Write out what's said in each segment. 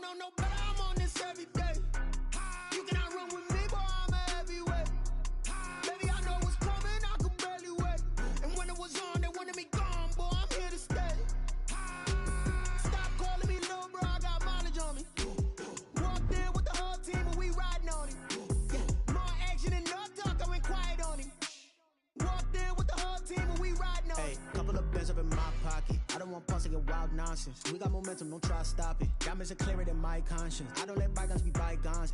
know no better, I'm on this every day. You cannot run with me, boy, I'm a heavyweight. Baby, I know what's coming, I could barely wait. And when it was on, they wanted me gone, boy, I'm here to stay. Stop calling me little bro, I got mileage on me. Walked in with the whole team and we riding on him. Yeah, more action and no talk, I went quiet on him. Walked in with the whole team and we riding on him. Couple of bands up in my pocket. I don't want pause to get wild nonsense. We got momentum, don't try to stop it. Diamonds are clearer than my conscience. I don't let bygones be bygones.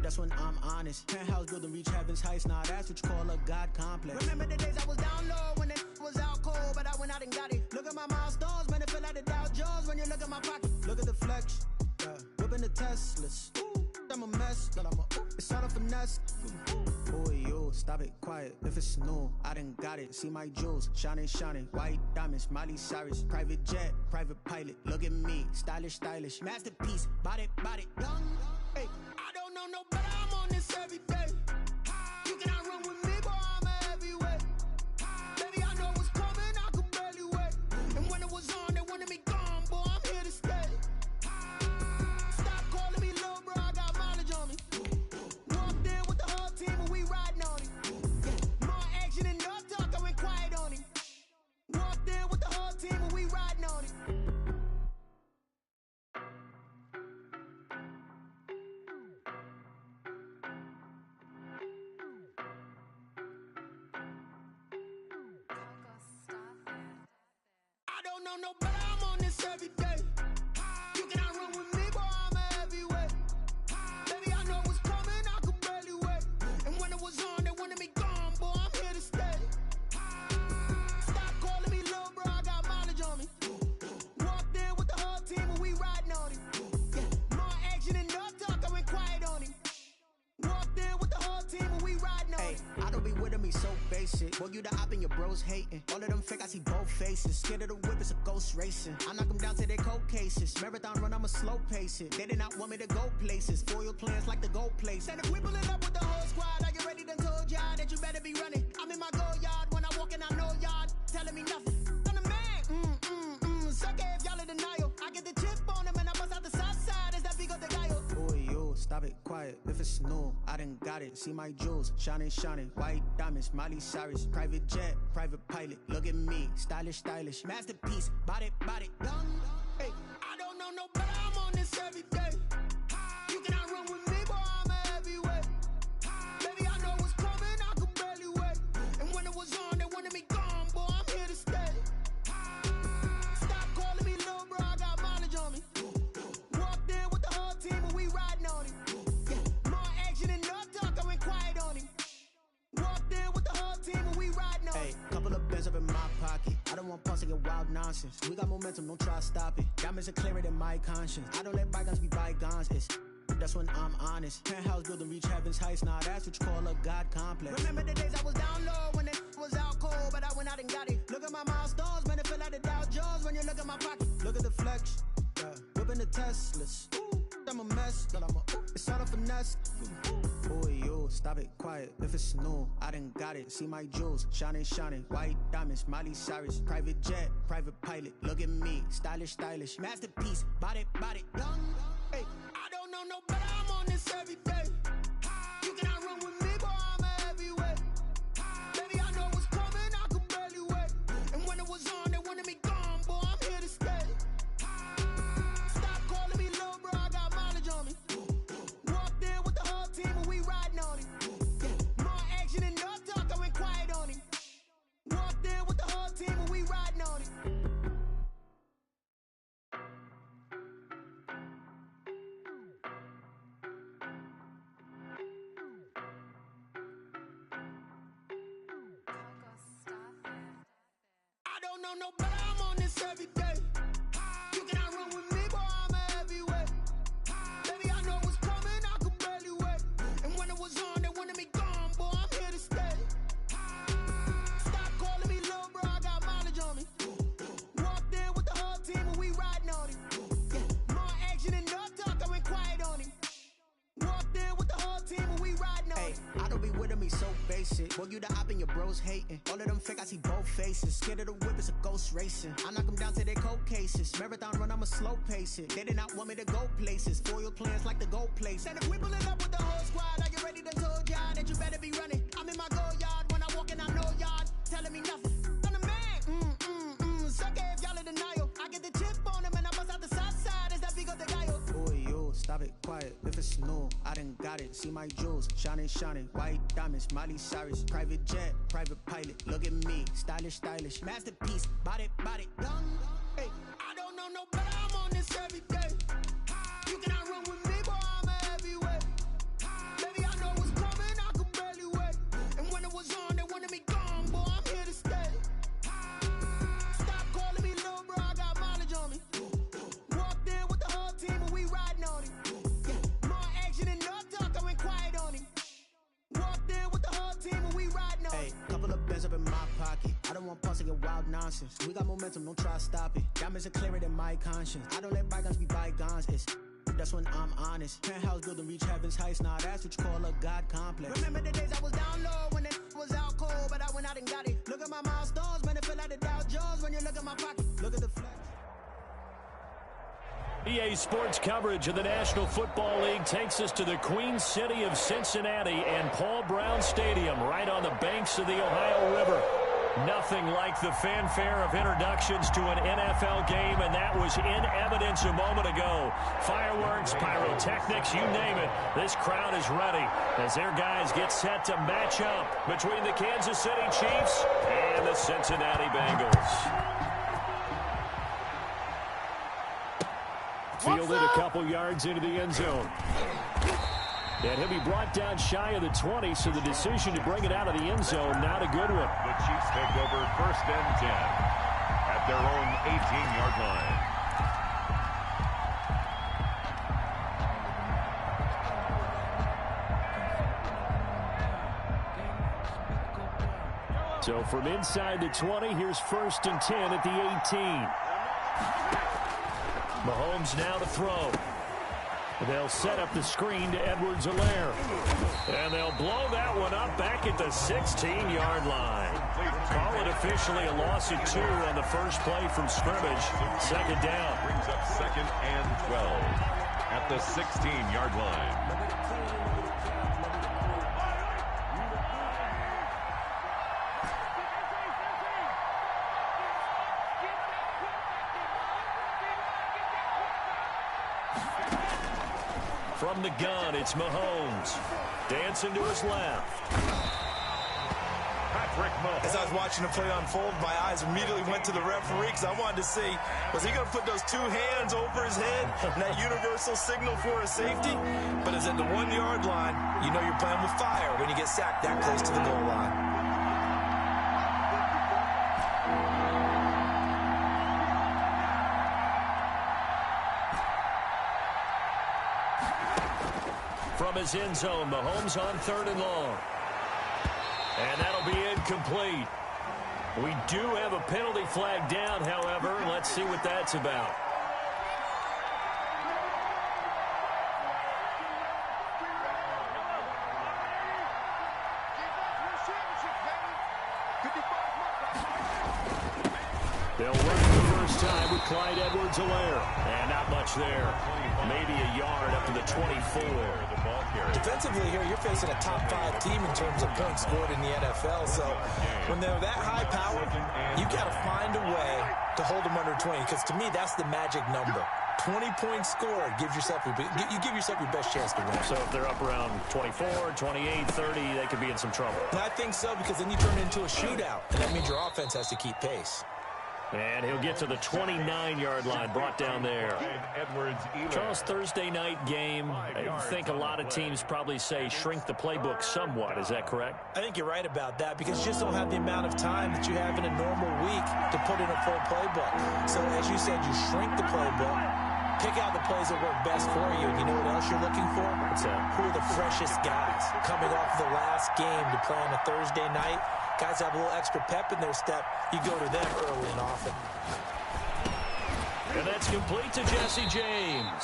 That's when I'm honest. Penthouse building reach heaven's heights. Nah, that's what you call a God complex. Remember the days I was down low when it was out cold, but I went out and got it. Look at my milestones, man, it feel like the Dow Jones when you look at my pocket. Look at the flex, whipping the Teslas. I'm a mess, but it's all a finesse. Boy, you stop it, quiet. If it's new, I done got it. See my jewels, shining, shining. White diamonds, Miley Cyrus. Private jet, private pilot. Look at me, stylish, stylish. Masterpiece, body, young. Hey, I don't know no better, I'm on this every day. You cannot run with me, boy, I'm a heavyweight. Baby, I know what's coming, I could barely wait. And when it was on, they wanted me gone, boy, I'm here to stay. Stop calling me little bro, I got mileage on me. Walked in with the whole team and we riding on him. Yeah, more action and no talk, I went quiet on him. Walked in with the whole team and we riding on him. I don't know no better, I'm on this every day. You cannot run with me, boy, I'm a heavyweight. Baby, I know what's coming, I could barely wait. And when it was on, they wanted me gone, boy, I'm here to stay. Stop calling me little bro, I got mileage on me. Walked in with the whole team and we riding on him. Yeah, more action and no talk, I went quiet on him. Walked in with the whole team and we riding on him. I don't be with me so basic. Boy, you the op and your bros hating. All of them fake, I see both faces. Scared of the whip, it's a ghost racing. I knock them down to their cold cases. Marathon run, I'ma slow pace it. They did not want me to go places. Foil plans like the gold place. And if we pulling up with the whole squad, I get ready to told y'all that you better be running. I'm in my go yard, when I walk in, I know y'all telling me nothing. I'm the man, suck it if y'all in denial. I get the chip on them and I bust out the south side, is that big of the guy? Boy, you stop it, quiet. If it's new, I done got it. See my jewels, shining, shining. White diamonds, Miley Cyrus. Private jet, private pilot. Look at me, stylish, stylish. Masterpiece, body, young. Hey, I don't know no better, I'm on this every day. You cannot run with me, boy, I'm a heavyweight. Baby, I know what's coming, I could barely wait. And when it was on, they wanted me gone, boy, I'm here to stay. Stop calling me little bro, I got mileage on me. Walked in with the whole team and we riding on him. Yeah, more action and no talk, I went quiet on him. Walked in with the whole team and we riding on him. Couple of bands up in my pocket. I don't want pause to get wild nonsense. We got momentum, don't try to stop it. Diamonds are clearer than my conscience. I don't let bygones be bygones. That's when I'm honest. Penthouse building reach heaven's heights. Nah, that's what you call a God complex. Remember the days I was down low when it was out cold, but I went out and got it. Look at my milestones, man, it feel like the Dow Jones when you look at my pocket. Look at the flex, whipping the Teslas. I'm a mess, but it's all a finesse. Boy, you stop it, quiet. If it's new, I done got it. See my jewels, shining, shining. White diamonds, Miley Cyrus. Private jet, private pilot. Look at me, stylish, stylish. Masterpiece, body, young. Hey, I don't know no better, I'm on this every day. You cannot run with me, boy, I'm a heavyweight. Baby, I know what's coming, I could barely wait. And when it was on, they wanted me gone, boy, I'm here to stay. Stop calling me little bro, I got mileage on me. Walked in with the whole team and we riding on him. Yeah, more action and no talk, I went quiet on him. Walked in with the whole team and we riding on him. I don't know no better, I'm on this every day. You cannot run with me, boy, I'm a heavyweight. Baby, I know what's coming, I could barely wait. And when it was on, they wanted me gone, boy, I'm here to stay. Stop calling me little bro, I got mileage on me. Walked in with the whole team and we riding on him. Yeah, more action and no talk, I went quiet on him. Walked in with the whole team and we riding on him. I don't be with me so basic. basic. Boy, you the op and your bros hating. All of them fake, I see both faces. Scared of the whip, it's a ghost racing. I knock them down to their cold cases. Marathon run, I'ma slow pace it. They did not want me to go places. Foil plans like the gold place. And if we pulling up with the whole squad, are you ready to told y'all that you better be running? I'm in my go yard. When I walk in, I know y'all telling me nothing. I'm the man. Suck it if y'all in denial. I get the chip on them and I bust out the south side. Is that big of the guy? Boy, yo, stop it, quiet. If it's new, I done got it. See my jewels, shining, shining. White diamonds, Miley Cyrus. Private jet, private pilot. Look at me, stylish, stylish. Masterpiece, body, young. Hey, I don't know no better. I'm on this every day. You cannot run with me, boy. I'm a heavyweight. Baby, I know what's coming. I could barely wait. And when it was on, they wanted me gone, boy. I'm here to stay. Stop calling me little bro. I got mileage on me. Walked in with the whole team, and we riding on him. Yeah, more action and no talk. I went quiet on him. Walked in with the whole team, and we riding on him. Hey, couple of bands up in my pocket. I don't want pulse to get wild nonsense. We got momentum, don't try to stop it. Diamonds are clearer than my conscience. I don't let bygones be bygones. That's when I'm honest. Penthouse building reach heaven's heights. Now that's what you call a God complex. Remember the days I was down low when it was out cold, but I went out and got it. Look at my milestones, man, it feel like the Dow Jones when you look at my pocket. Look at the flex. EA Sports coverage of the National Football League takes us to the Queen City of Cincinnati and Paul Brown Stadium, right on the banks of the Ohio River. Nothing like the fanfare of introductions to an NFL game, and that was in evidence a moment ago. Fireworks, pyrotechnics, you name it. This crowd is ready as their guys get set to match up between the Kansas City Chiefs and the Cincinnati Bengals. Fielded a couple yards into the end zone. And he'll be brought down shy of the 20, so the decision to bring it out of the end zone, not a good one. The Chiefs take over 1st and 10 at their own 18-yard line. So from inside the 20, here's 1st and 10 at the 18. Mahomes now to throw. They'll set up the screen to Edwards-Helaire. And they'll blow that one up back at the 16-yard line. Call it officially a loss of 2 on the first play from scrimmage. 2nd down. Brings up 2nd and 12 at the 16-yard line. From the gun, it's Mahomes. Dancing to his left. Patrick Mahomes. As I was watching the play unfold, my eyes immediately went to the referee because I wanted to see, was he going to put those 2 hands over his head and that universal signal for a safety? But it's at the 1-yard line. You know you're playing with fire when you get sacked that close to the goal line. From his end zone, Mahomes on 3rd and long. And that'll be incomplete. We do have a penalty flag down, however. Let's see what that's about. They'll run it the first time with Clyde Edwards-Helaire. And not much there. Maybe a yard up to the 24. Defensively here, you're facing a top 5 team in terms of points scored in the NFL. So when they're that high powered, you got to find a way to hold them under 20. Because to me, that's the magic number. 20 points scored gives yourself you give yourself your best chance to win. So if they're up around 24, 28, 30, they could be in some trouble. And I think so, because then you turn it into a shootout, and that means your offense has to keep pace. And he'll get to the 29-yard line, brought down there. Charles, Thursday night game, I think a lot of teams probably say shrink the playbook somewhat. Is that correct? I think you're right about that, because you just don't have the amount of time that you have in a normal week to put in a full playbook. So as you said, you shrink the playbook, pick out the plays that work best for you. And you know what else you're looking for? What's that? Who are the freshest guys coming off the last game to play on a Thursday night? Guys have a little extra pep in their step. You go to them early and often. And that's complete to Jesse James.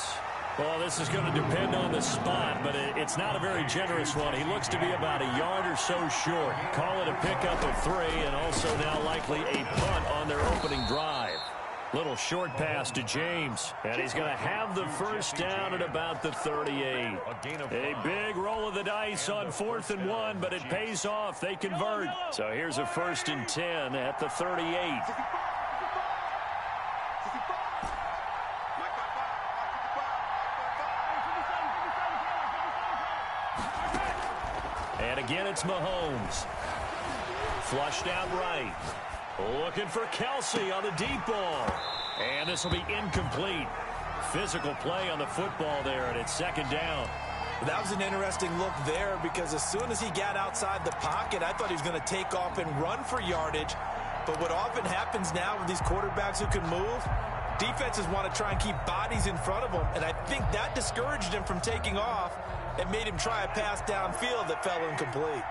Well, this is going to depend on the spot, but it's not a very generous one. He looks to be about a yard or so short. Call it a pickup of 3, and also now likely a punt on their opening drive. Little short pass to James, and he's going to have the first down at about the 38. A big roll of the dice on 4th and 1, but it pays off. They convert. So here's a 1st and 10 at the 38. And again, it's Mahomes. Flushed out right. Looking for Kelsey on the deep ball. And this will be incomplete. Physical play on the football there, and it's 2nd down. That was an interesting look there because as soon as he got outside the pocket, I thought he was going to take off and run for yardage. But what often happens now with these quarterbacks who can move, defenses want to try and keep bodies in front of them, and I think that discouraged him from taking off and made him try a pass downfield that fell incomplete.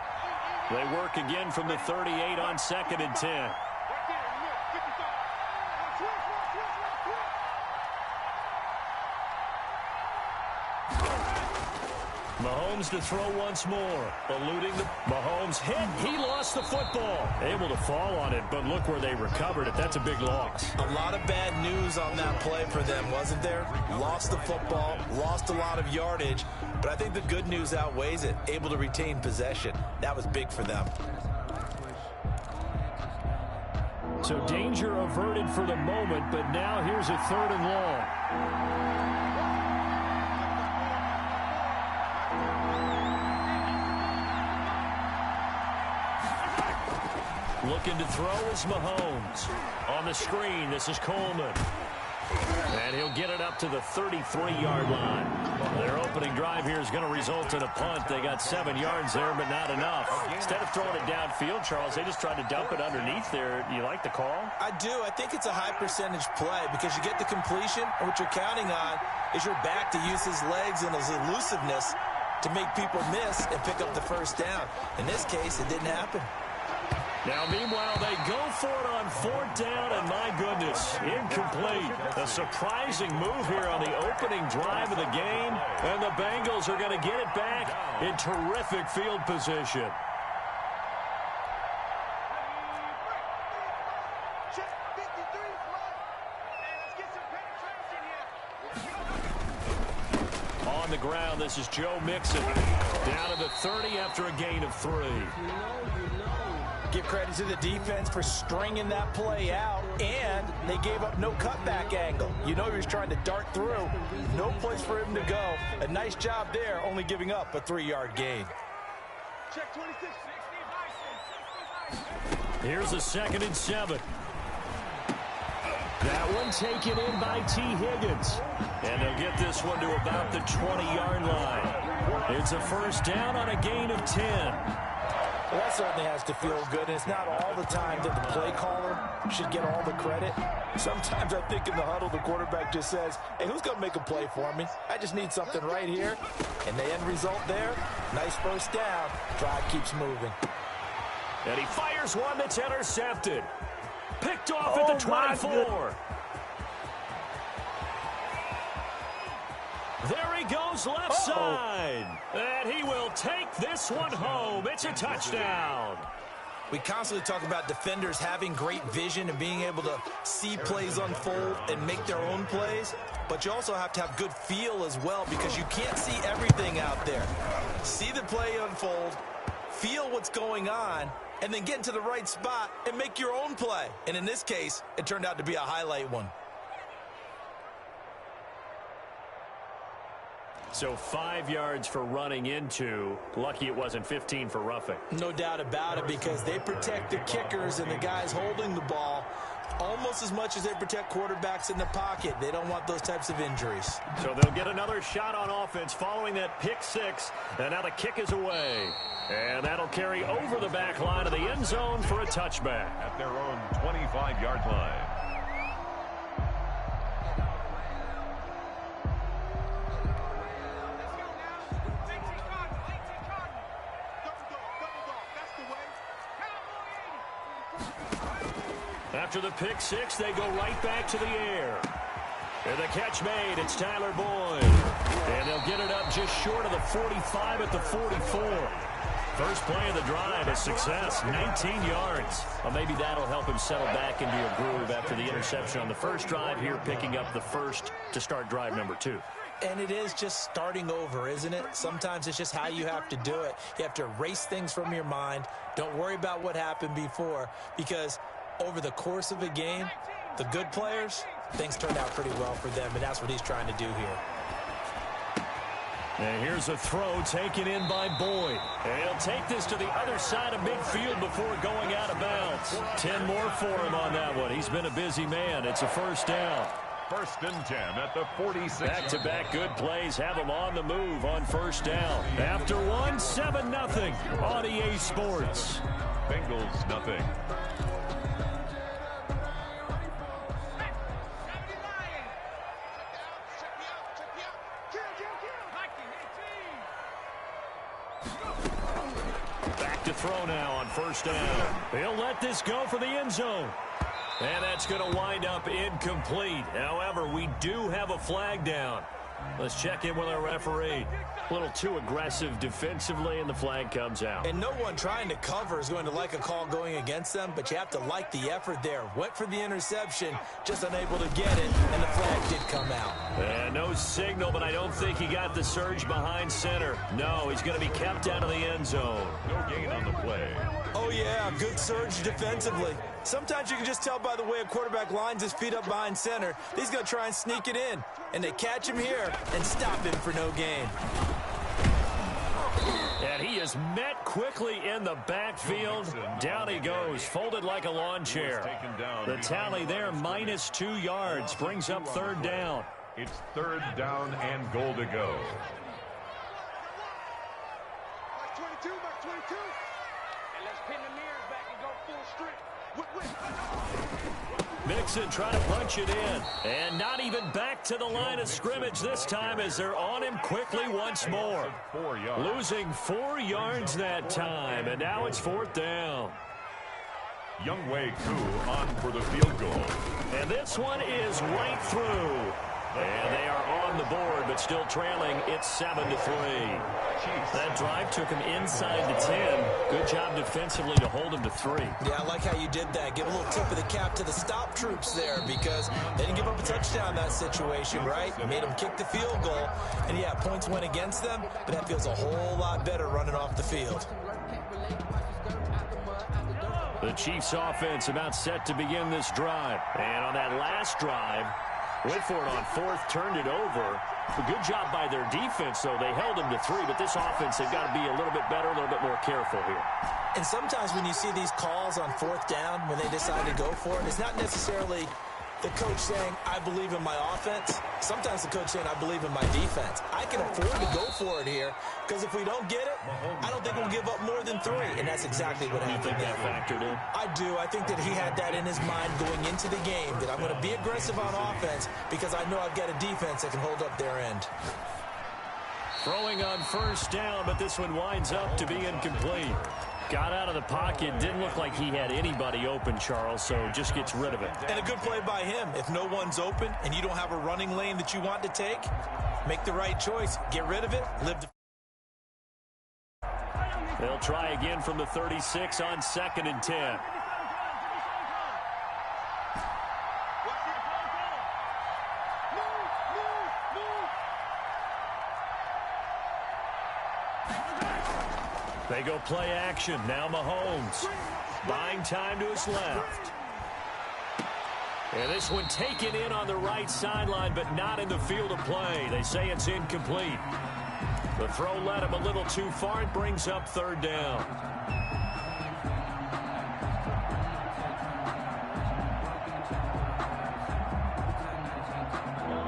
They work again from the 38 on 2nd and 10. Mahomes to throw once more. Eluding the Mahomes hit. He lost the football. Able to fall on it, but look where they recovered it. That's a big loss. A lot of bad news on that play for them, wasn't there? Lost the football, lost a lot of yardage, but I think the good news outweighs it. Able to retain possession. That was big for them. So danger averted for the moment, but now here's a 3rd and long. Looking to throw is Mahomes. On the screen, this is Coleman. And he'll get it up to the 33-yard line. Their opening drive here is going to result in a punt. They got 7 yards there, but not enough. Instead of throwing it downfield, Charles, they just tried to dump it underneath there. Do you like the call? I do. I think it's a high-percentage play because you get the completion, and what you're counting on is your back to use his legs and his elusiveness to make people miss and pick up the first down. In this case, it didn't happen. Now, meanwhile, they go for it on 4th down, and my goodness, incomplete. A surprising move here on the opening drive of the game, and the Bengals are going to get it back in terrific field position. On the ground, this is Joe Mixon. Down to the 30 after a gain of 3. Give credit to the defense for stringing that play out, and they gave up no cutback angle. You know he was trying to dart through. No place for him to go. A nice job there, only giving up a 3-yard gain. Check 26. Here's a 2nd and 7. That one taken in by T. Higgins. And they'll get this one to about the 20-yard line. It's a 1st down on a gain of 10. Well, that certainly has to feel good, and it's not all the time that the play caller should get all the credit. Sometimes I think in the huddle, the quarterback just says, hey, who's going to make a play for me? I just need something right here. And the end result there, nice 1st down. Drive keeps moving. And he fires one that's intercepted. Picked off at the 24. There he goes left side. And he will take this one home. It's a touchdown. We constantly talk about defenders having great vision and being able to see plays unfold and make their own plays. But you also have to have good feel as well because you can't see everything out there. See the play unfold, feel what's going on, and then get into the right spot and make your own play. And in this case, it turned out to be a highlight one. So 5 yards for running into. Lucky it wasn't 15 for roughing. No doubt about it because they protect the kickers and the guys holding the ball almost as much as they protect quarterbacks in the pocket. They don't want those types of injuries. So they'll get another shot on offense following that pick 6. And now the kick is away. And that'll carry over the back line of the end zone for a touchback. At their own 25-yard line. After the pick 6, they go right back to the air. And the catch made, it's Tyler Boyd. And they'll get it up just short of the 45 at the 44. First play of the drive, a success, 19 yards. Well, maybe that'll help him settle back into a groove after the interception on the first drive here, picking up the first to start drive number 2. And it is just starting over, isn't it? Sometimes it's just how you have to do it. You have to erase things from your mind. Don't worry about what happened before, because over the course of a game, the good players, things turned out pretty well for them, and that's what he's trying to do here. And here's a throw taken in by Boyd. And he'll take this to the other side of midfield before going out of bounds. 10 more for him on that one. He's been a busy man. It's a first down. First and 10 at the 46. Back-to-back good plays have him on the move on first down. After one, 7-0 on EA Sports. Bengals nothing. Back to throw now on first down. He'll let this go for the end zone. And that's going to wind up incomplete. However, we do have a flag down. Let's check in with our referee. A little too aggressive defensively, and the flag comes out. And no one trying to cover is going to like a call going against them, but you have to like the effort there. Went for the interception, just unable to get it, and the flag did come out. And no signal, but I don't think he got the surge behind center. No, he's going to be kept out of the end zone. No gain on the play. Oh, yeah, good surge defensively. Sometimes you can just tell by the way a quarterback lines his feet up behind center. He's going to try and sneak it in, and they catch him here and stop him for no gain. And he is met quickly in the backfield. Down he goes, folded like a lawn chair. The tally there, -2 yards, brings up third down. It's third down and goal to go. Mark 22, Mark 22. And let's pin the mirrors back and go full strip. Mixon trying to punch it in. And not even back to the line of scrimmage this time as they're on him quickly once more. 4 yards. Losing 4 yards that time, and now it's fourth down. Youngway Koo on for the field goal. And this one is right through. And they are on the board, but still trailing. It's 7-3. That drive took him inside the 10. Good job defensively to hold him to 3. Yeah, I like how you did that. Give a little tip of the cap to the stop troops there, because they didn't give up a touchdown in that situation, right? Made them kick the field goal. And, yeah, points went against them, but that feels a whole lot better running off the field. The Chiefs offense about set to begin this drive. And on that last drive, went for it on fourth, turned it over. A good job by their defense, though. They held them to 3, but this offense has got to be a little bit better, a little bit more careful here. And sometimes when you see these calls on fourth down, when they decide to go for it, it's not necessarily the coach saying, I believe in my offense. Sometimes the coach saying, I believe in my defense. I can afford to go for it here, because if we don't get it, I don't think we'll give up more than 3. And that's exactly what happened. You think that factored in? I do. I think that he had that in his mind going into the game, that I'm going to be aggressive on offense because I know I've got a defense that can hold up their end. Throwing on first down, but this one winds up to be incomplete. Got out of the pocket. Didn't look like he had anybody open, Charles, so just gets rid of it. And a good play by him. If no one's open and you don't have a running lane that you want to take, make the right choice. Get rid of it. Live the... They'll try again from the 36 on 2nd and 10. They go play action. Now Mahomes buying time to his left. And this one taken in on the right sideline, but not in the field of play. They say it's incomplete. The throw led him a little too far. It brings up third down.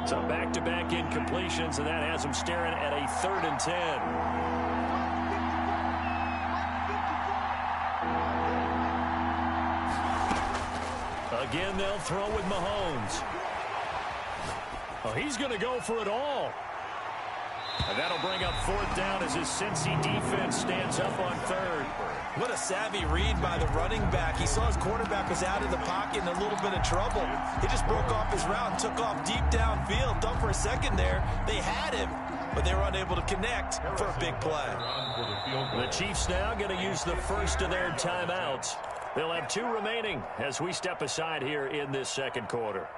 So back-to-back incompletions, and that has him staring at a 3rd and 10. Again, they'll throw with Mahomes. Oh, he's going to go for it all. And that'll bring up fourth down as his Cincy defense stands up on 3rd. What a savvy read by the running back. He saw his quarterback was out of the pocket in a little bit of trouble. He just broke off his route and took off deep downfield. Thought for a second there they had him. but they were unable to connect for a big play. The Chiefs now going to use the first of their timeouts. They'll have 2 remaining as we step aside here in this second quarter.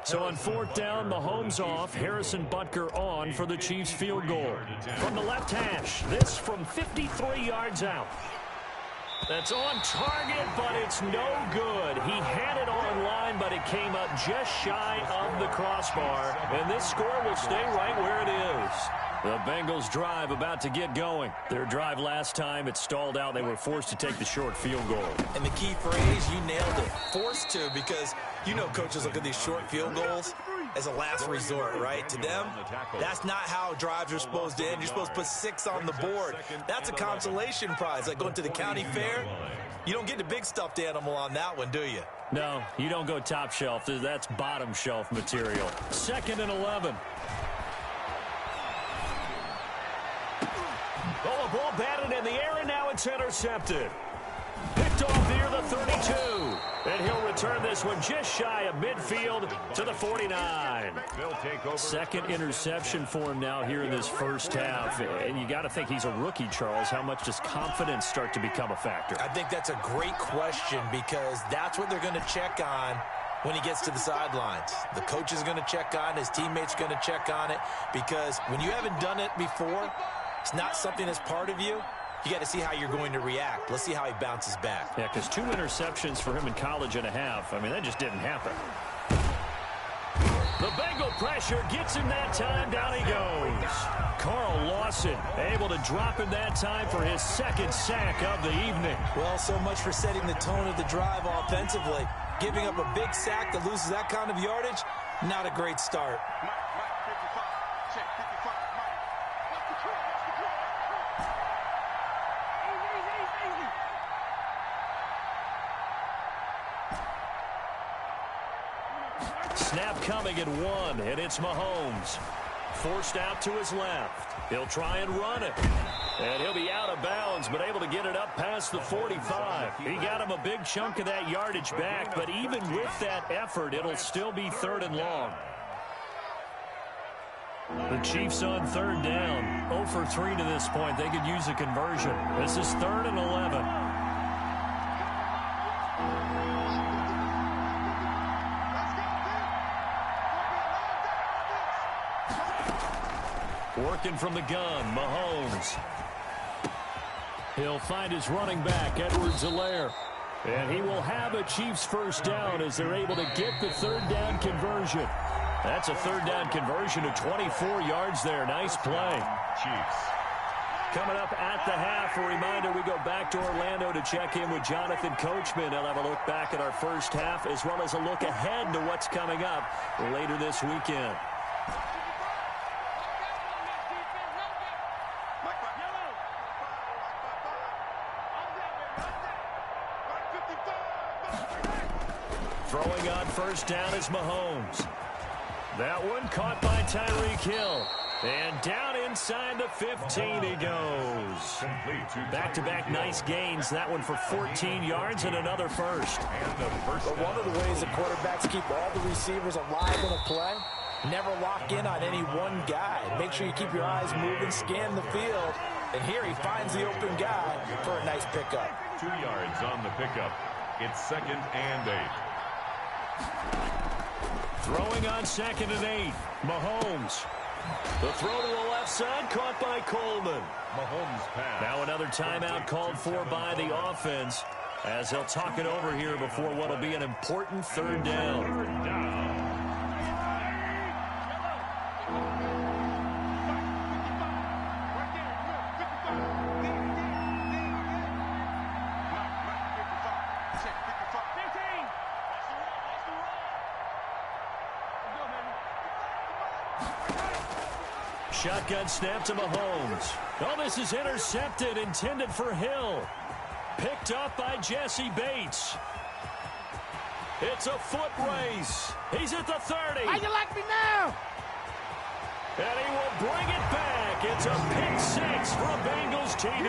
So on 4th down, Mahomes off, Harrison Butker on for the Chiefs field goal. From the left hash, this from 53 yards out. That's on target, but it's no good. He had it on line, but it came up just shy of the crossbar. And this score will stay right where it is. The Bengals drive about to get going. Their drive last time, it stalled out. They were forced to take the short field goal. And the key phrase, you nailed it, forced to, because you know coaches look at these short field goals as a last resort, right? To them, that's not how drives are supposed to end. You're supposed to put 6 on the board. That's a consolation prize, like going to the county fair. You don't get the big stuffed animal on that one, do you? No, you don't go top shelf. That's bottom shelf material. 2nd and 11. Oh, a ball batted in the air, and now it's intercepted. Picked off near the 32. And he'll return this one just shy of midfield to the 49. Second interception for him now here in this first half. And you got to think he's a rookie, Charles. How much does confidence start to become a factor? I think that's a great question, because that's what they're going to check on when he gets to the sidelines. The coach is going to check on it. His teammates are going to check on it, because when you haven't done it before, it's not something that's part of you. You got to see how you're going to react. Let's see how he bounces back. Yeah, because 2 interceptions for him in college and a half. I mean, that just didn't happen. The Bengal pressure gets him that time. Down he goes. Carl Lawson able to drop him that time for his 2nd sack of the evening. Well, so much for setting the tone of the drive offensively. Giving up a big sack that loses that kind of yardage, not a great start. Snap coming at 1, and it's Mahomes. Forced out to his left. He'll try and run it. And he'll be out of bounds, but able to get it up past the 45. He got him a big chunk of that yardage back, but even with that effort, it'll still be 3rd and long. The Chiefs on 3rd down. 0 for 3 to this point. They could use a conversion. This is 3rd and 11. Working from the gun, Mahomes. He'll find his running back, Edwards-Helaire. And he will have a Chiefs first down as they're able to get the 3rd down conversion. That's a 3rd down conversion of 24 yards there. Nice play. Chiefs. Coming up at the half, a reminder, we go back to Orlando to check in with Jonathan Coachman. He'll have a look back at our first half, as well as a look ahead to what's coming up later this weekend. Throwing on first down is Mahomes. That one caught by Tyreek Hill. And down inside the 15 he goes. Back-to-back nice gains. That one for 14 yards and another first. But one of the ways the quarterbacks keep all the receivers alive in a play, never lock in on any one guy. Make sure you keep your eyes moving, scan the field. And here he finds the open guy for a nice pickup. 2 yards on the pickup. It's 2nd and 8. Throwing on 2nd and 8. Mahomes. The throw to the left side, caught by Coleman. Mahomes pass. Now another timeout called for by the offense, as they'll talk it over here before what will be an important 3rd down. 3rd down. Shotgun snap to Mahomes. Oh, this is intercepted, intended for Hill. Picked up by Jesse Bates. It's a foot race. He's at the 30. How you like me now? And he will bring it back. It's a pick 6 for a Bengals TD.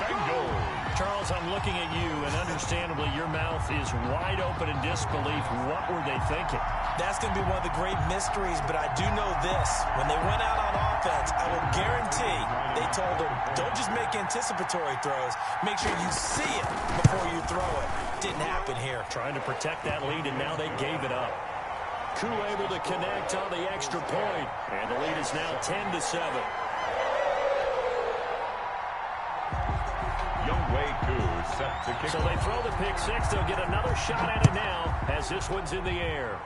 Bengals. Charles, I'm looking at you, and understandably your mouth is wide open in disbelief. What were they thinking? That's going to be one of the great mysteries, but I do know this. When they went out on offense, I will guarantee they told them, don't just make anticipatory throws. Make sure you see it before you throw it. Didn't happen here. Trying to protect that lead, and now they gave it up. Koo able to connect on the extra point, and the lead is now 10-7. Set to kick. So they throw the pick six. They'll get another shot at it now as this one's in the air.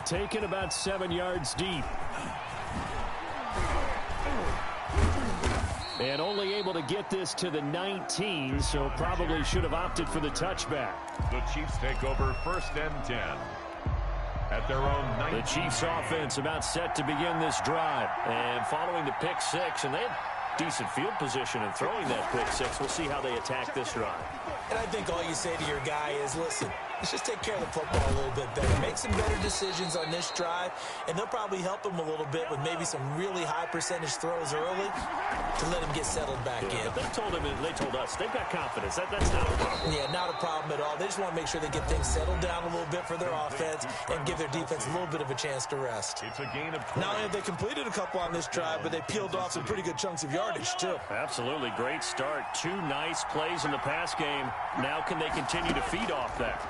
Taken about 7 yards deep. And only able to get this to the 19, so probably should have opted for the touchback. The Chiefs take over 1st and 10. At their own 19. The Chiefs offense about set to begin this drive. And following the pick six, and they had decent field position in throwing that pick six. We'll see how they attack this drive. And I think all you say to your guy is, listen, let's just take care of the football a little bit better. Make some better decisions on this drive, and they'll probably help him a little bit with maybe some really high percentage throws early to let him get settled back in. But they told us they've got confidence. That's not a problem. Yeah, not a problem at all. They just want to make sure they get things settled down a little bit for their offense and give their defense a little bit of a chance to rest. It's a gain of 20. Not only have they completed a couple on this drive, but they peeled off some pretty good chunks of yardage, too. Absolutely. Great start. 2 nice plays in the pass game. Now can they continue to feed off that?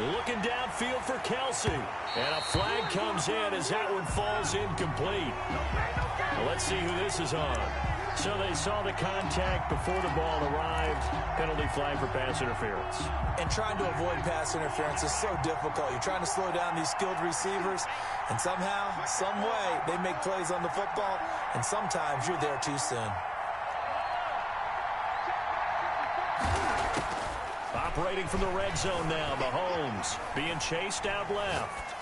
Looking downfield for Kelsey. And a flag comes in as that one falls incomplete. Well, let's see who this is on. So they saw the contact before the ball arrived. Penalty flag for pass interference. And trying to avoid pass interference is so difficult. You're trying to slow down these skilled receivers, and somehow, some way, they make plays on the football, and sometimes you're there too soon. Operating from the red zone now, Mahomes being chased out left.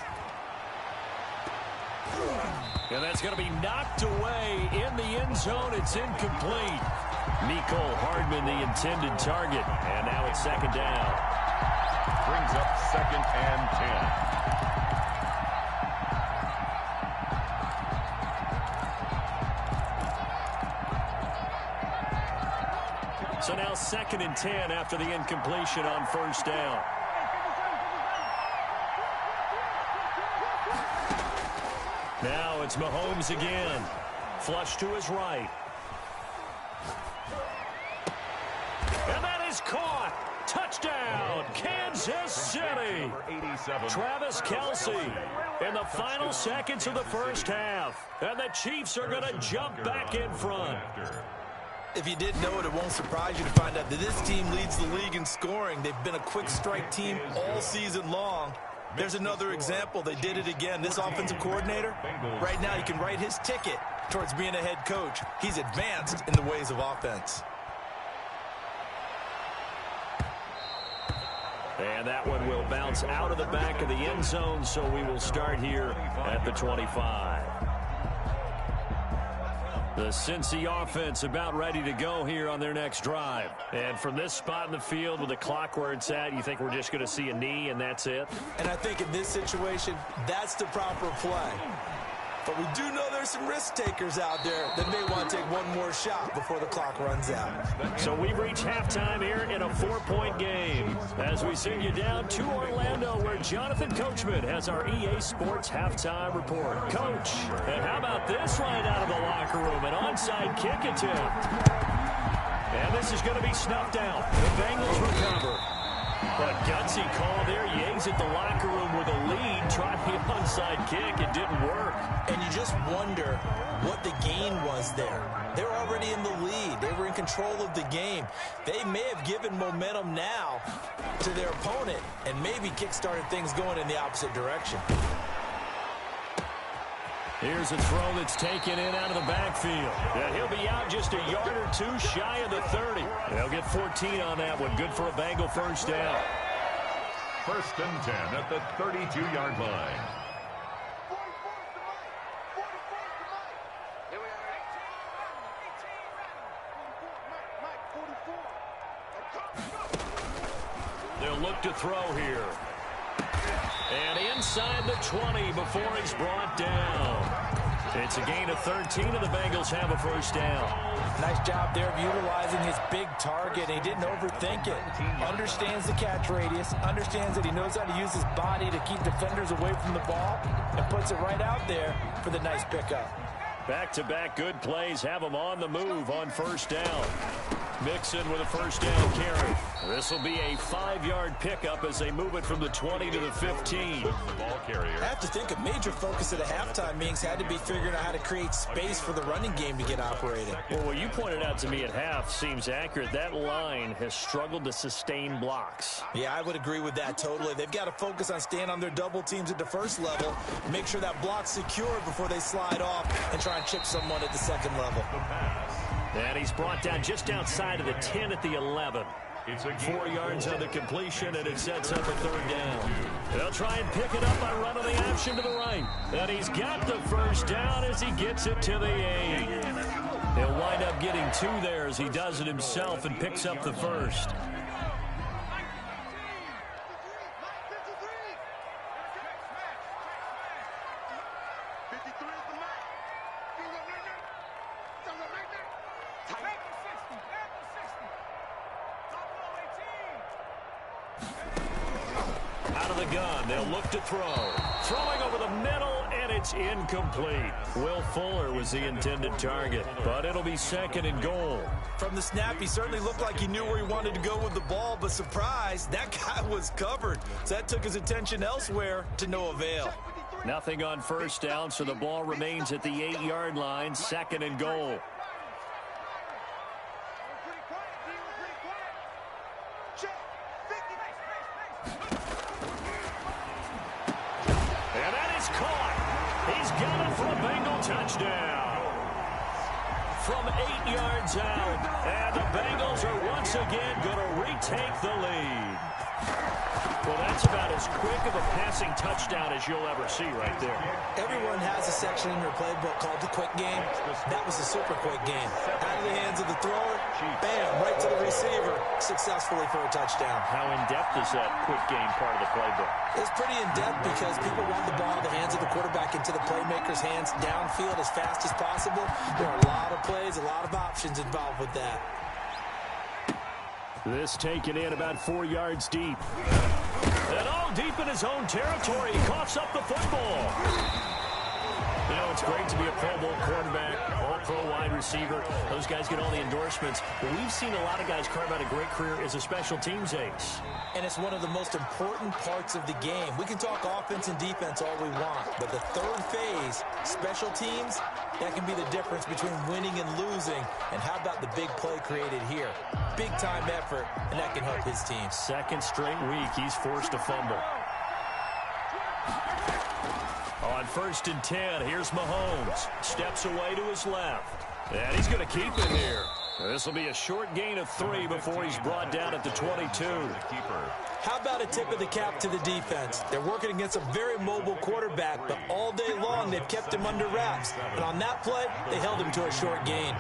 And that's going to be knocked away in the end zone. It's incomplete. Mecole Hardman, the intended target. And now it's 2nd down. Brings up 2nd and 10. So now 2nd and 10 after the incompletion on 1st down. Now it's Mahomes again. Flush to his right. And that is caught. Touchdown, Kansas City. Travis Kelce in the final seconds of the first half. And the Chiefs are going to jump back in front. If you didn't know it, it won't surprise you to find out that this team leads the league in scoring. They've been a quick strike team all season long. There's another example. They did it again. This offensive coordinator, right now, you can write his ticket towards being a head coach. He's advanced in the ways of offense. And that one will bounce out of the back of the end zone, so we will start here at the 25. The Cincy offense about ready to go here on their next drive. And from this spot in the field with the clock where it's at, you think we're just going to see a knee and that's it? And I think in this situation, that's the proper play. But we do know there's some risk takers out there that may want to take one more shot before the clock runs out. So we reach halftime here in a 4-point game as we send you down to Orlando where Jonathan Coachman has our EA Sports halftime report. Coach, and how about this right out of the locker room? An onside kick attempt. And this is going to be snuffed out. The Bengals recover. But gutsy call there. You exit the locker room with a lead. Tried the onside kick. It didn't work. And you just wonder what the gain was there. They're already in the lead. They were in control of the game. They may have given momentum now to their opponent and maybe kick-started things going in the opposite direction. Here's a throw that's taken in out of the backfield. Yeah, he'll be out just a yard or two shy of the 30. They'll get 14 on that one. Good for a Bengal first down. 1st and 10 at the 32-yard line. They'll look to throw here. And inside the 20 before he's brought down. It's a gain of 13, and the Bengals have a first down. Nice job there of utilizing his big target. He didn't overthink it. Understands the catch radius, understands that he knows how to use his body to keep defenders away from the ball, and puts it right out there for the nice pickup. Back-to-back good plays have them on the move on first down. Mixon with a first down carry. This will be a 5-yard pickup as they move it from the 20 to the 15. The ball carrier. I have to think a major focus of the halftime meetings had to be figuring out how to create space for the running game to get operating. Well, what you pointed out to me at half seems accurate. That line has struggled to sustain blocks. Yeah, I would agree with that totally. They've got to focus on staying on their double teams at the first level, make sure that block's secure before they slide off and try and chip someone at the second level. And he's brought down just outside of the 10 at the 11. 4 yards on the completion, and it sets up a third down. They'll try and pick it up by running the option to the right. And he's got the first down as he gets it to the 8. He'll wind up getting 2 there as he does it himself and picks up the first. Out of the gun, they'll look to throw. Throwing over the middle, and it's incomplete. Will Fuller was the intended target, but it'll be second and goal. From the snap, he certainly looked like he knew where he wanted to go with the ball, but surprise, that guy was covered. So that took his attention elsewhere to no avail. Nothing on first down, so the ball remains at the 8-yard line, second and goal. And that is caught. He's got it for a Bengal touchdown. From 8 yards out, and the Bengals are once again going to retake the lead. Well, that's about as quick of a passing touchdown as you'll ever see right there. Everyone has a section in their playbook called the quick game. That was a super quick game. Out of the hands of the thrower, bam, right to the receiver, successfully for a touchdown. How in-depth is that quick game part of the playbook? It's pretty in-depth because people want the ball in the hands of the quarterback into the playmaker's hands downfield as fast as possible. There are a lot of plays, a lot of options involved with that. This taken in about 4 yards deep. And all deep in his own territory. He coughs up the football. You know, it's great to be a Pro Bowl quarterback, all-pro wide receiver. Those guys get all the endorsements. But we've seen a lot of guys carve out a great career as a special teams ace. And it's one of the most important parts of the game. We can talk offense and defense all we want, but the third phase, special teams, that can be the difference between winning and losing. And how about the big play created here? Big-time effort, and that can help his team. Second straight week, he's forced to fumble. On 1st and 10, here's Mahomes. Steps away to his left. And he's going to keep it here. This will be a short gain of 3 before he's brought down at the 22. How about a tip of the cap to the defense? They're working against a very mobile quarterback, but all day long they've kept him under wraps. And on that play, they held him to a short gain.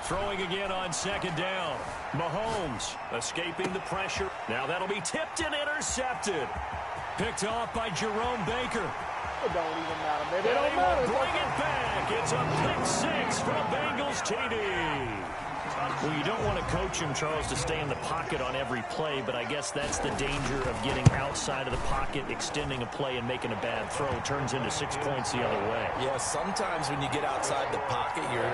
Throwing again on 2nd down. Mahomes escaping the pressure. Now that'll be tipped and intercepted. Picked off by Jerome Baker. It don't even matter, baby. It And don't he matter. will bring it back. It's a pick 6 for a Bengals TD. Well, you don't want to coach him, Charles, to stay in the pocket on every play, but I guess that's the danger of getting outside of the pocket, extending a play, and making a bad throw. It turns into 6 points the other way. Yeah, sometimes when you get outside the pocket, your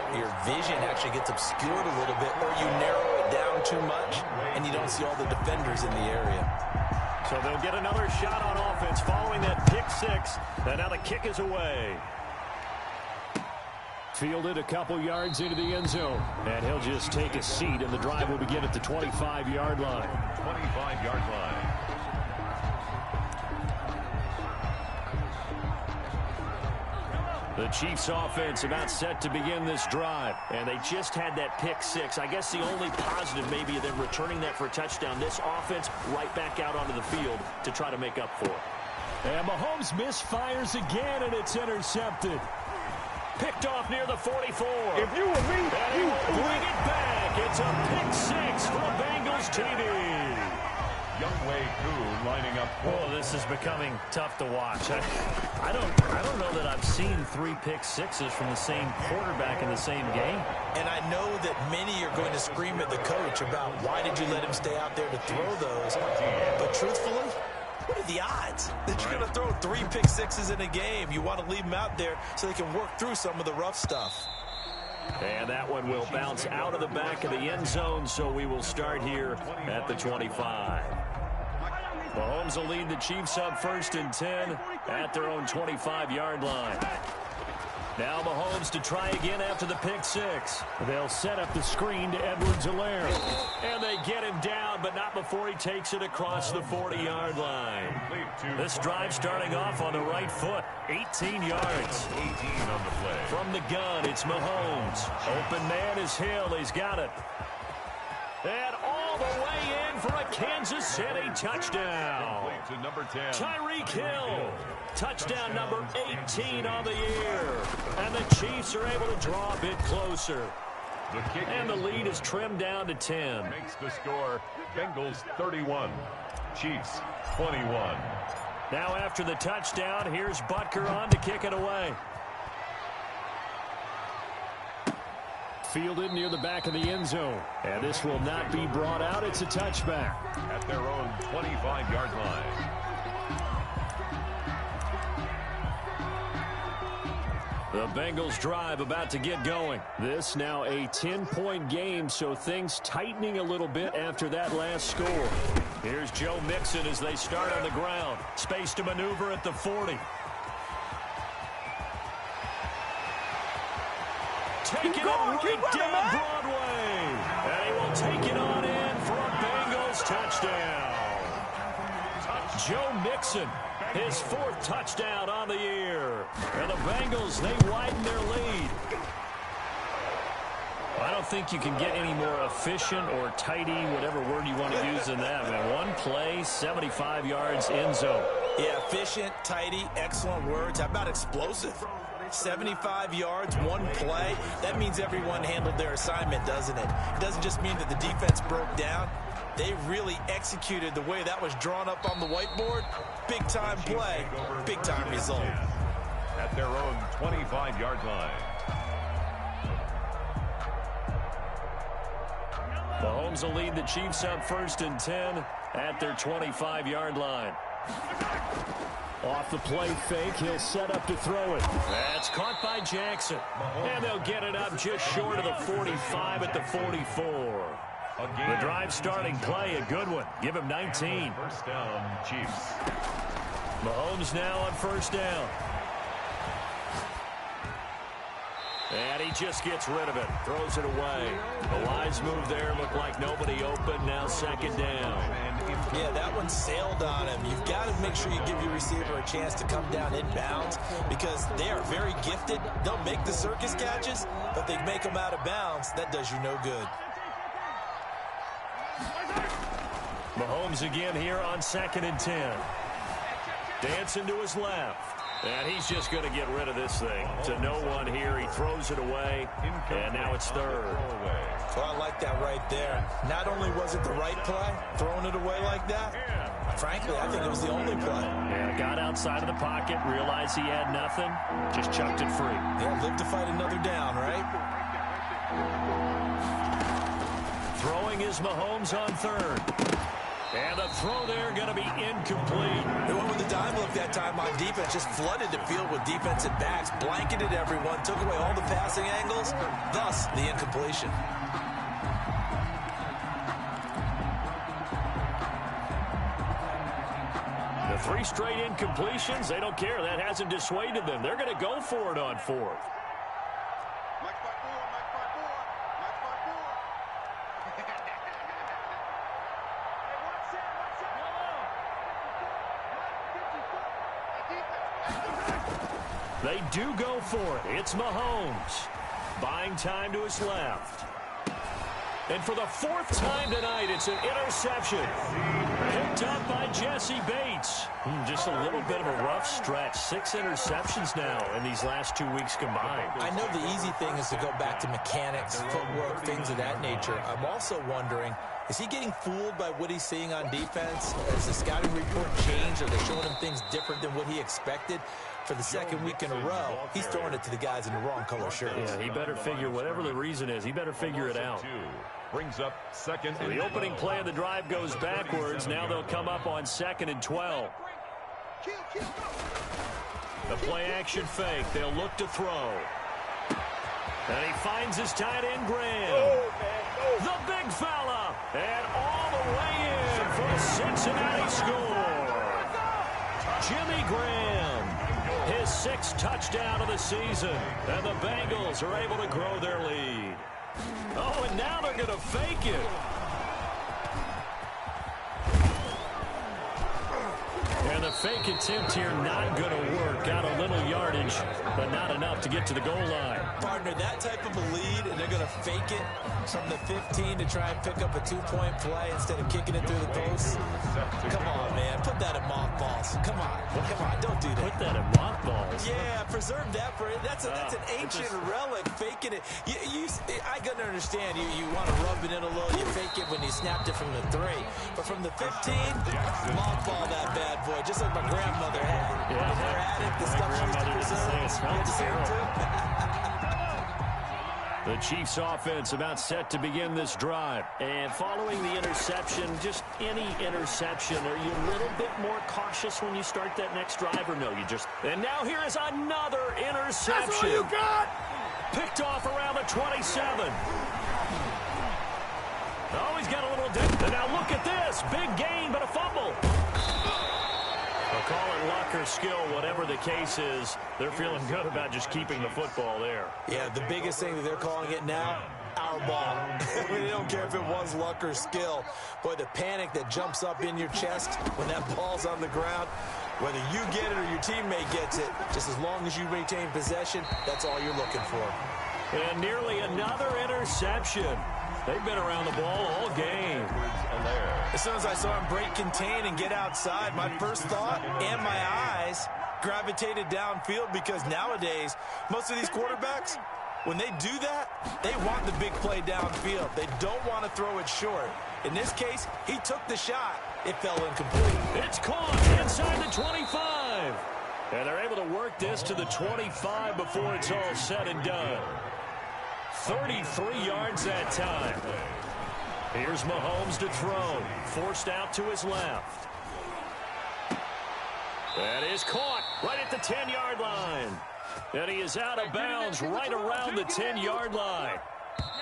vision actually gets obscured a little bit, or you narrow it down too much, and you don't see all the defenders in the area. So they'll get another shot on offense following that pick 6, and now the kick is away. Fielded a couple yards into the end zone, and he'll just take a seat, and the drive will begin at the 25-yard line. 25-yard line. The Chiefs offense about set to begin this drive, and they just had that pick 6. I guess the only positive maybe of them returning that for a touchdown. This offense right back out onto the field to try to make up for it. And Mahomes misfires again, and it's intercepted. Picked off near the 44. If you were me, And he will bring it back. It's a pick 6 for a Bengals TD. lining up. Oh, this is becoming tough to watch. I don't know that I've seen 3 pick sixes from the same quarterback in the same game. And I know that many are going to scream at the coach about why did you let him stay out there to throw those. But truthfully, what are the odds that you're going to throw 3 pick sixes in a game? You want to leave them out there so they can work through some of the rough stuff. And that one will bounce out of the back of the end zone, so we will start here at the 25. Mahomes will lead the Chiefs up 1st and 10 at their own 25-yard line. Now Mahomes to try again after the pick six. They'll set up the screen to Edwards-Helaire. And they get him down, but not before he takes it across the 40-yard line. This drive starting off on the right foot. 18 yards. 18 on the play. From the gun, it's Mahomes. Open man is Hill. He's got it. And all the way in for a Kansas City touchdown. To number 10. Tyreek Hill. Touchdown number 18 on the year. And the Chiefs are able to draw a bit closer. And the lead is trimmed down to 10. Makes the score Bengals 31, Chiefs 21. Now after the touchdown, here's Butker on to kick it away. Fielded near the back of the end zone. And this will not be brought out. It's a touchback. At their own 25-yard line. The Bengals drive about to get going. This now a 10-point game, so things tightening a little bit after that last score. Here's Joe Mixon as they start on the ground. Space to maneuver at the 40. Taking it right down Broadway. And he will take it on in for a Bengals touchdown. Joe Mixon, his 4th touchdown on the year. And the Bengals, they widen their lead. I don't think you can get any more efficient or tidy, whatever word you want to use than that. I mean, one play, 75 yards, end zone. Yeah, efficient, tidy, excellent words. How about explosive? 75 yards, one play. That means everyone handled their assignment, doesn't it? It doesn't just mean that the defense broke down. They really executed the way that was drawn up on the whiteboard. Big-time play, big-time result. At their own 25-yard line. Mahomes will lead the Chiefs up 1st and 10 at their 25-yard line. Off the play fake, he'll set up to throw it. That's caught by Jackson. And they'll get it up just short of the 45 at the 44. The drive starting play, a good one. Give him 19. First down, Chiefs. Mahomes now on 1st down. And he just gets rid of it. Throws it away. The wise move there. Looked like nobody open. Now 2nd down. Yeah, that one sailed on him. You've got to make sure you give your receiver a chance to come down inbounds because they are very gifted. They'll make the circus catches, but they make them out of bounds. That does you no good. Mahomes again here on 2nd and 10. Dancing to his left. And he's just going to get rid of this thing. To no one here. He throws it away. And now it's 3rd. Well, I like that right there. Not only was it the right play, throwing it away like that, frankly, I think it was the only play. Yeah, got outside of the pocket, realized he had nothing, just chucked it free. Yeah, live to fight another down, right? Throwing is Mahomes on 3rd. And the throw there going to be incomplete. They went with the dime look that time on defense, just flooded the field with defensive backs, blanketed everyone, took away all the passing angles, thus the incompletion. The 3 straight incompletions, they don't care. That hasn't dissuaded them. They're going to go for it on 4th. They do go for it. It's Mahomes. Buying time to his left. And for the 4th time tonight, it's an interception. Picked up by Jesse Bates. Just a little bit of a rough stretch. 6 interceptions now in these last 2 weeks combined. I know the easy thing is to go back to mechanics, footwork, things of that nature. I'm also wondering, Is he getting fooled by what he's seeing on defense? Has the scouting report changed? Are they showing him things different than what he expected? For the second week in a row, he's throwing it to the guys in the wrong color shirts. Yeah, he better figure, whatever the reason is, he better figure it out. Brings up second. The opening play of the drive goes backwards. Now they'll come up on 2nd and 12. The play-action fake. They'll look to throw. And he finds his tight end, Graham. The big fella. And all the way in for a Cincinnati score. Jimmy Graham. His 6th touchdown of the season. And the Bengals are able to grow their lead. Oh, and now they're going to fake it. And the fake attempt here not going to work. Got a little yardage, but not enough to get to the goal line. Partner, that type of a lead, and they're going to fake it from the 15 to try and pick up a 2-point play instead of kicking it through the post. Come on, man. Put that in mothballs. Come on. Come on. Don't do that. Put that in mothballs. Yeah, preserve that for it. That's an ancient relic, faking it. I can understand you want to rub it in a little. You fake it when you snapped it from the 3. But from the 15, mothball that bad boy, just like my grandmother had. Yeah, Never had it. The stuff she used to preserve. It smells terrible. The Chiefs offense about set to begin this drive. And following the interception, just any interception, are you a little bit more cautious when you start that next drive, or no? You just... And now here is another interception. That's all you got! Picked off around the 27. Oh, he's got a little dip. And now look at this. Big gain, but a fumble. They'll call it luck or skill, whatever the case is. They're feeling good about just keeping the football there. Yeah, the biggest thing that they're calling it now, our ball. They don't care if it was luck or skill. Boy, the panic that jumps up in your chest when that ball's on the ground, whether you get it or your teammate gets it, just as long as you maintain possession, that's all you're looking for. And nearly another interception. They've been around the ball all game. As soon as I saw him break contain and get outside, my first thought and my eyes gravitated downfield, because nowadays, most of these quarterbacks, when they do that, they want the big play downfield. They don't want to throw it short. In this case, he took the shot. It fell incomplete. It's caught inside the 25. And they're able to work this to the 25 before it's all said and done. 33 yards that time. Here's Mahomes to throw. Forced out to his left. That is caught right at the 10-yard line. And he is out of bounds right around the 10-yard line.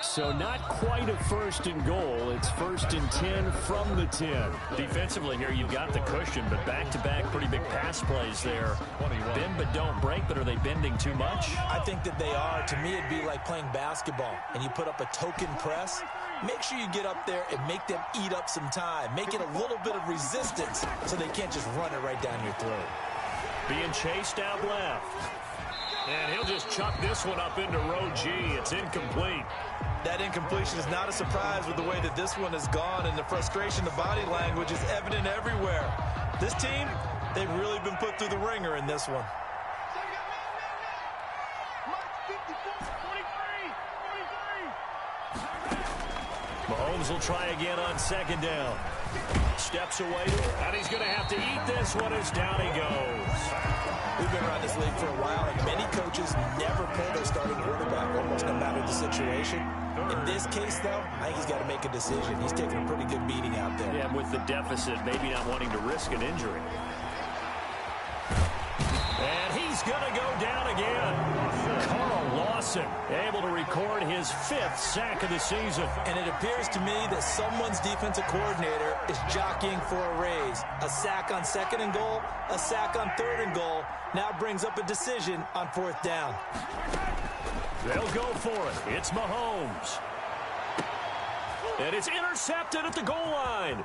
So not quite a 1st and goal. It's 1st and 10 from the 10. Defensively here, you've got the cushion, but back-to-back pretty big pass plays there. Bend but don't break, but are they bending too much? I think that they are. To me, it'd be like playing basketball, and you put up a token press. Make sure you get up there and make them eat up some time. Make it a little bit of resistance so they can't just run it right down your throat. Being chased out left. And he'll just chuck this one up into row G. It's incomplete. That incompletion is not a surprise with the way that this one has gone, and the frustration, the body language is evident everywhere. This team, they've really been put through the ringer in this one. Mahomes will try again on 2nd down. Steps away, and he's going to have to eat this one as down he goes. We've been around this league for a while, and many coaches never pull their starting quarterback, almost no matter the situation. In this case, though, I think he's got to make a decision. He's taking a pretty good beating out there. Yeah, with the deficit, maybe not wanting to risk an injury. And he's going to go down again. Carl Lawson able to record his 5th sack of the season. And it appears to me that someone's defensive coordinator is jockeying for a raise. A sack on 2nd and goal, a sack on 3rd and goal, now brings up a decision on 4th down. They'll go for it. It's Mahomes. And it's intercepted at the goal line.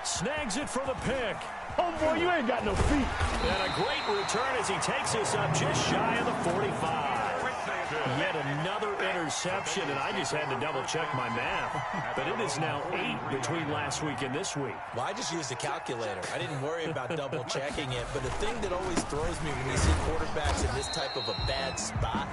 Snags it for the pick. Oh, boy, you ain't got no feet. And a great return as he takes us up just shy of the 45. Yet another interception. interception, and I just had to double-check my math. But it is now 8 between last week and this week. Well, I just used a calculator. I didn't worry about double-checking it. But the thing that always throws me when you see quarterbacks in this type of a bad spot,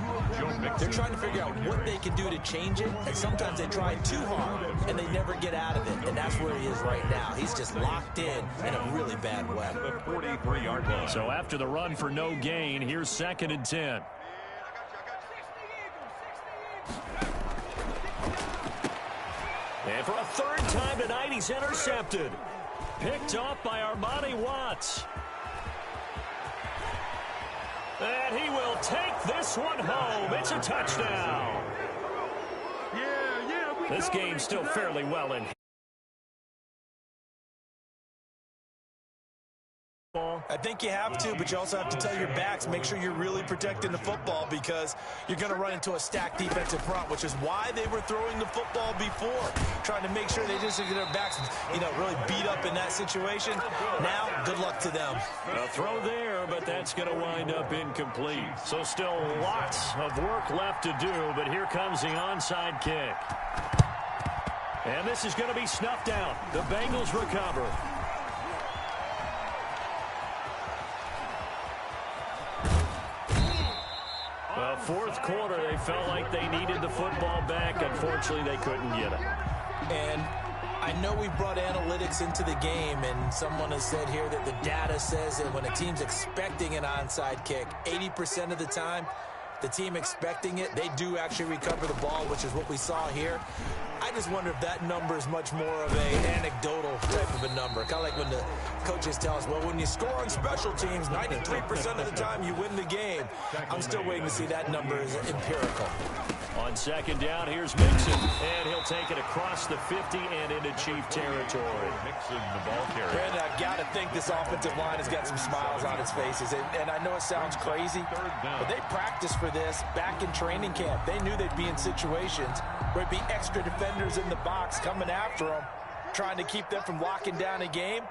they're trying to figure out what they can do to change it. And sometimes they try too hard, and they never get out of it. And that's where he is right now. He's just locked in a really bad way. The 43-yard line. So after the run for no gain, here's 2nd and 10. And for a 3rd time tonight, he's intercepted. Picked off by Armani Watts. And he will take this one home. It's a touchdown. This game's still fairly well in. I think you have to, but you also have to tell your backs, make sure you're really protecting the football because you're going to run into a stacked defensive front, which is why they were throwing the football before, trying to make sure they just get their backs, really beat up in that situation. Now, good luck to them. A throw there, but that's going to wind up incomplete. So still lots of work left to do, but here comes the onside kick. And this is going to be snuffed out. The Bengals recover. Well, 4th quarter, they felt like they needed the football back. Unfortunately, they couldn't get it. And I know we brought analytics into the game, and someone has said here that the data says that when a team's expecting an onside kick, 80% of the time, the team expecting it, they do actually recover the ball, which is what we saw here. I just wonder if that number is much more of an anecdotal type of a number. Kind of like when the coaches tell us, well, when you score on special teams, 93% of the time you win the game. I'm still waiting to see that number is empirical. On 2nd down, here's Mixon, and he'll take it across the 50 and into Chief territory. Mixon, the ball carrier. Brandon, I've got to think this offensive line has got some smiles on its faces, and I know it sounds crazy, but they practiced for this back in training camp. They knew they'd be in situations where it'd be extra defenders in the box coming after them, trying to keep them from locking down a game.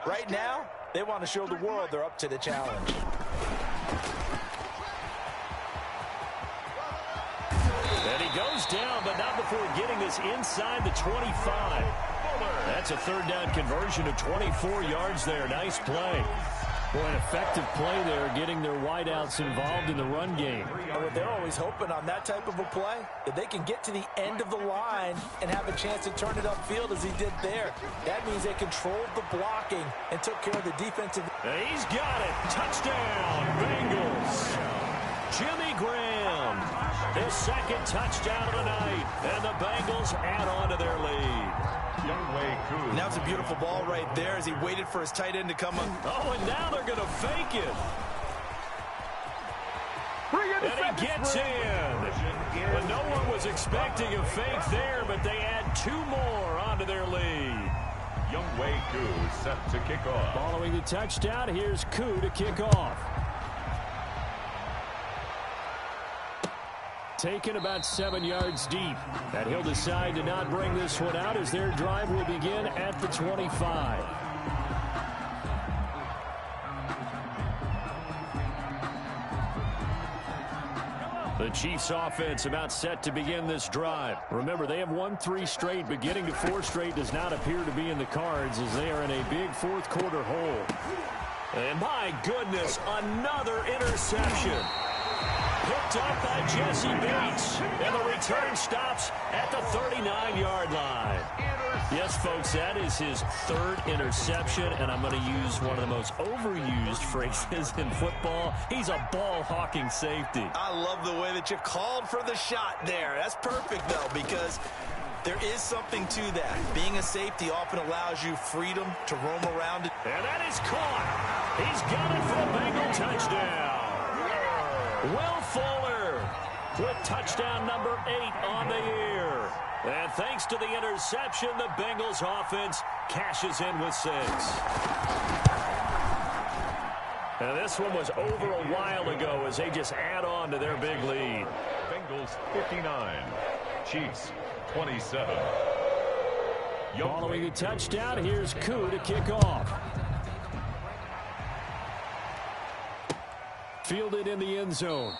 Right now, they want to show the world they're up to the challenge. And he goes down, but not before getting this inside the 25. That's a 3rd down conversion of 24 yards there. Nice play. Boy, an effective play there, getting their wideouts involved in the run game. Well, they're always hoping on that type of a play that they can get to the end of the line and have a chance to turn it upfield as he did there. That means they controlled the blocking and took care of the defensive. And he's got it. Touchdown, Bengals. Jimmy Graham, his 2nd touchdown of the night, and the Bengals add on to their lead. And that was a beautiful ball right there as he waited for his tight end to come up. Oh, and now they're going to fake it. And he gets in. But no one was expecting a fake there, but they add 2 more onto their lead. Younghoe Koo set to kick off. Following the touchdown, here's Koo to kick off. Taken about 7 yards deep. And he'll decide to not bring this one out as their drive will begin at the 25. The Chiefs offense about set to begin this drive. Remember, they have won 3 straight, but getting to 4 straight does not appear to be in the cards as they are in a big 4th quarter hole. And my goodness, another interception. Picked up by Jesse Bates, and the return stops at the 39-yard line. Yes, folks, that is his 3rd interception, and I'm going to use one of the most overused phrases in football. He's a ball-hawking safety. I love the way that you called for the shot there. That's perfect, though, because there is something to that. Being a safety often allows you freedom to roam around. And that is caught. He's got it for a Bengal touchdown. Will Fuller with touchdown number 8 on the year. And thanks to the interception, the Bengals offense cashes in with 6. And this one was over a while ago as they just add on to their big lead. Bengals 59, Chiefs 27. Following the touchdown, here's Koo to kick off. Fielded in the end zone.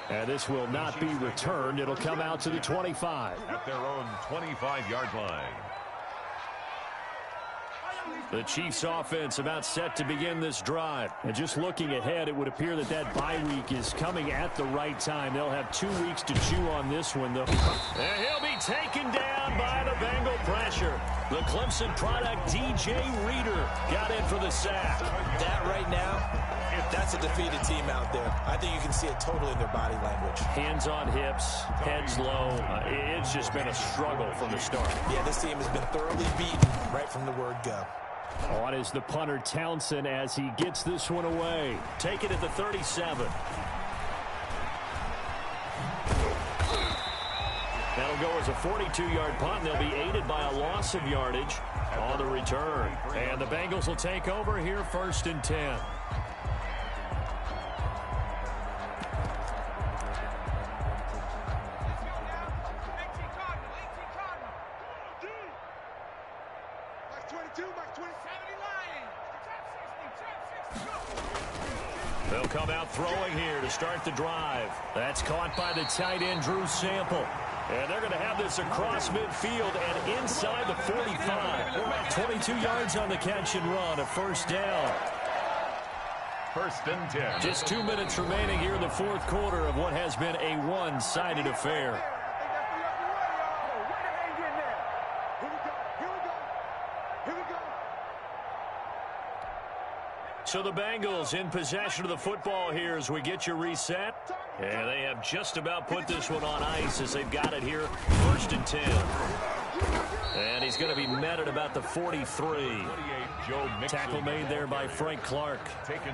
And this will not be returned. It'll come out to the 25. At their own 25-yard line. The Chiefs offense about set to begin this drive. And just looking ahead, it would appear that that bye week is coming at the right time. They'll have 2 weeks to chew on this one, though. And he'll be taken down by the Bengal pressure. The Clemson product, DJ Reader, got in for the sack. That right now, that's a defeated team out there. I think you can see it totally in their body language. Hands on hips, heads low. It's just been a struggle from the start. Yeah, this team has been thoroughly beaten right from the word go. On is the punter, Townsend, as he gets this one away. Take it at the 37. That'll go as a 42-yard punt. They'll be aided by a loss of yardage on the return. And the Bengals will take over here, 1st and 10. They'll come out throwing here to start the drive. That's caught by the tight end, Drew Sample. And they're going to have this across midfield and inside the 45. 22 yards on the catch and run, a 1st down. 1st and 10. Just 2 minutes remaining here in the 4th quarter of what has been a one-sided affair. So the Bengals in possession of the football here as we get you reset. And they have just about put this one on ice as they've got it here, 1st and 10. And he's going to be met at about the 43. Tackle made there by Frank Clark.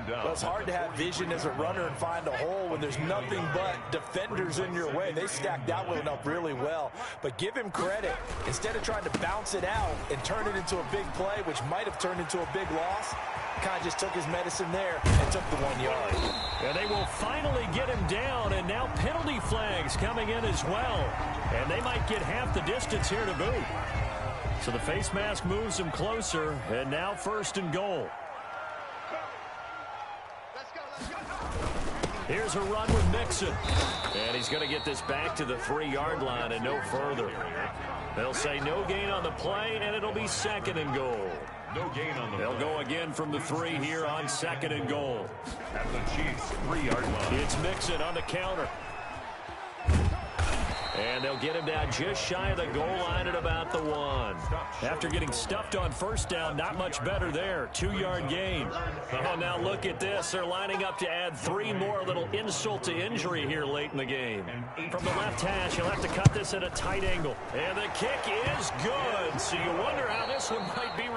Well, it's hard to have vision as a runner and find a hole when there's nothing but defenders in your way. They stacked that one up really well. But give him credit. Instead of trying to bounce it out and turn it into a big play, which might have turned into a big loss, kind of just took his medicine there and took the 1 yard. And they will finally get him down, and now penalty flags coming in as well. And they might get half the distance here to boot. So the face mask moves him closer, and now 1st and goal. Here's a run with Mixon. And he's going to get this back to the 3-yard line and no further. They'll say no gain on the play, and it'll be 2nd and goal. No gain on the They'll go again from the 3 here on 2nd and goal. At the Chiefs' 3-yard line. It's Mixon on the counter. And they'll get him down just shy of the goal line at about the 1. After getting stuffed on 1st down, not much better there. 2-yard gain. Oh, now look at this. They're lining up to add 3 more. A little insult to injury here late in the game. From the left hash, he'll have to cut this at a tight angle. And the kick is good. So you wonder how this one might be